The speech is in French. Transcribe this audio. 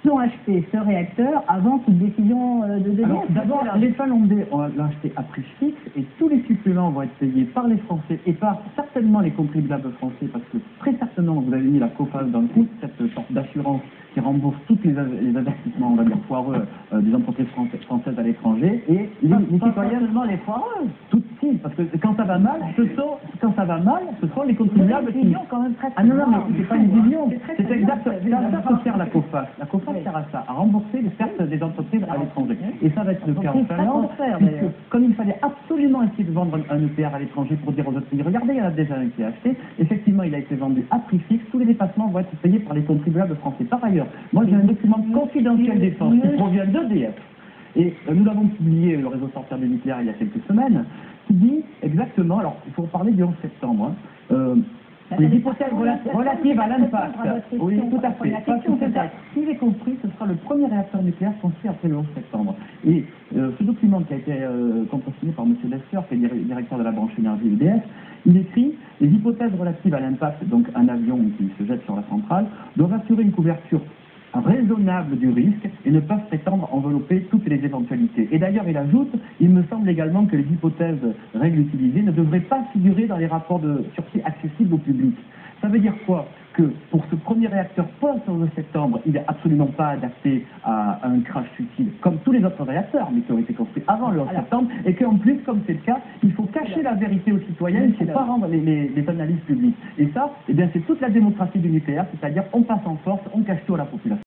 Ils ont acheté ce réacteur avant toute décision de EDF. Alors, d'abord, les Finlandais l'ont acheté à prix fixe et tous les suppléments vont être payés par les Français et par certainement les contribuables français parce que très certainement vous avez mis la COFAS dans le coup, cette sorte d'assurance qui rembourse tous les investissements, on va dire, foireux des entreprises françaises à l'étranger et les citoyens... seulement les foireux. Tout de suite, parce que quand ça va mal, ce sont les contribuables qui... quand même très Ah non, mais c'est pas une vision, c'est exactement ça que sert la COFAS. La COFAS sert à ça, à rembourser les pertes des entreprises à l'étranger. Et ça va être le cas en Finlande, puisque comme il fallait absolument essayer de vendre un EPR à l'étranger pour dire aux autres pays, regardez, il y en a déjà un qui est acheté, effectivement il a été vendu à prix fixe, tous les dépassements vont être payés par les contribuables français. Par ailleurs, moi j'ai un document confidentiel défense qui provient d'EDF, et nous l'avons publié, le réseau sortir du nucléaire, il y a quelques semaines, qui dit exactement, alors il faut parler du 11 septembre, les hypothèses relatives à l'impact. Oui, tout à fait. S'il est compris, ce sera le premier réacteur nucléaire construit après le 11 septembre. Et ce document qui a été contresigné par M. Lester, qui est directeur de la branche énergie EDF, il écrit « Les hypothèses relatives à l'impact, donc un avion qui se jette sur la centrale, doivent assurer une couverture raisonnable du risque et ne peuvent prétendre envelopper toutes les éventualités. » Et d'ailleurs, il ajoute, il me semble également que les hypothèses règles utilisées ne devraient pas figurer dans les rapports de sursis accessibles au public. Ça veut dire quoi? Que pour ce premier réacteur post-11 septembre, il n'est absolument pas adapté à un crash suicide, comme tous les autres réacteurs, mais qui ont été construits avant le 11 septembre, et qu'en plus, comme c'est le cas, il faut cacher la vérité aux citoyens, il ne faut pas rendre les analyses publiques. Et ça, eh bien, c'est toute la démocratie du nucléaire, c'est-à-dire on passe en force, on cache tout à la population.